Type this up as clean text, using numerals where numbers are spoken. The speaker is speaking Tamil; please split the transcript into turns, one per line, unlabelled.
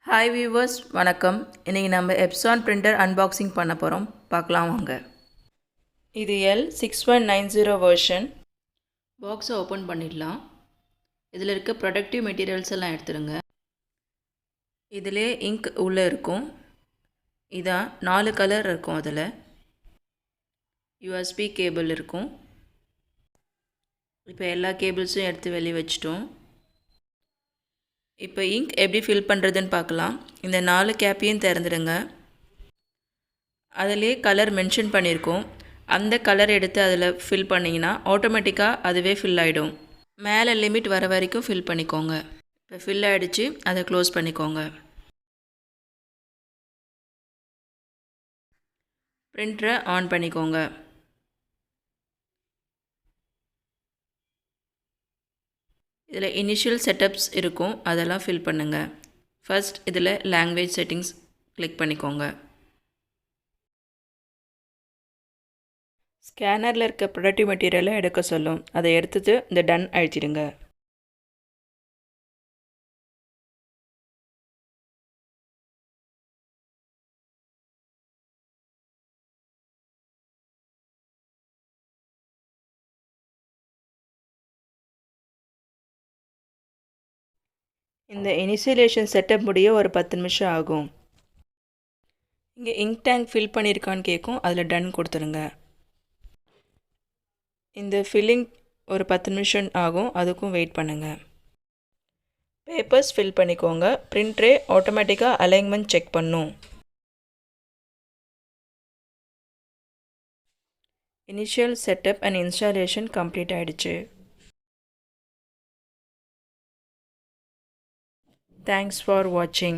ஹாய் வியூவர்ஸ், வணக்கம். இன்றைக்கி நம்ம எப்சான் பிரிண்டர் அன்பாக்சிங் பண்ண போகிறோம். பார்க்கலாம் வாங்க. இது L6190 வெர்ஷன். பாக்ஸை ஓப்பன் பண்ணிடலாம். இதில் இருக்க ப்ரொடக்டிவ் மெட்டீரியல்ஸ் எல்லாம் எடுத்துருங்க. இதிலே இங்க் உள்ளே இருக்கும். இதான் 4 கலர் இருக்கும். அதில் USB கேபிள் இருக்கும். இப்போ எல்லா கேபிள்ஸும் எடுத்து வெளியே வச்சிட்டோம். இப்போ இங்க் எப்படி ஃபில் பண்ணுறதுன்னு பார்க்கலாம். இந்த 4 கேப்பையும் திறந்துடுங்க. அதிலே கலர் மென்ஷன் பண்ணியிருக்கோம். அந்த கலர் எடுத்து அதில் ஃபில் பண்ணிங்கன்னா ஆட்டோமேட்டிக்காக அதுவே ஃபில் ஆகிடும். மேலே லிமிட் வர வரைக்கும் ஃபில் பண்ணிக்கோங்க. இப்போ ஃபில் ஆகிடுச்சு, அதை க்ளோஸ் பண்ணிக்கோங்க. பிரிண்டரை ஆன் பண்ணிக்கோங்க. இதில் இனிஷியல் செட்டப்ஸ் இருக்கும், அதெல்லாம் ஃபில் பண்ணுங்கள். ஃபர்ஸ்ட் இதில் லாங்குவேஜ் செட்டிங்ஸ் கிளிக் பண்ணிக்கோங்க. ஸ்கேனரில் இருக்க ப்ரொடக்டிவ் மெட்டீரியலை எடுக்க சொல்லும். அதை எடுத்துட்டு இந்த டன் அழிச்சிடுங்க. இந்த இனிஷியலேஷன் செட்டப் முடிய ஒரு 10 நிமிஷம் ஆகும். இங்கே இங்க் டேங்க் ஃபில் பண்ணியிருக்கான்னு கேட்கும், அதில் டன் கொடுத்துருங்க. இந்த ஃபில்லிங் ஒரு 10 நிமிஷம் ஆகும், அதுக்கும் வெயிட் பண்ணுங்கள். பேப்பர்ஸ் ஃபில் பண்ணிக்கோங்க. பிரிண்டரே ஆட்டோமேட்டிக்காக அலைன்மெண்ட் செக் பண்ணும். Initial setup and installation complete ஆகிடுச்சு. Thanks for watching.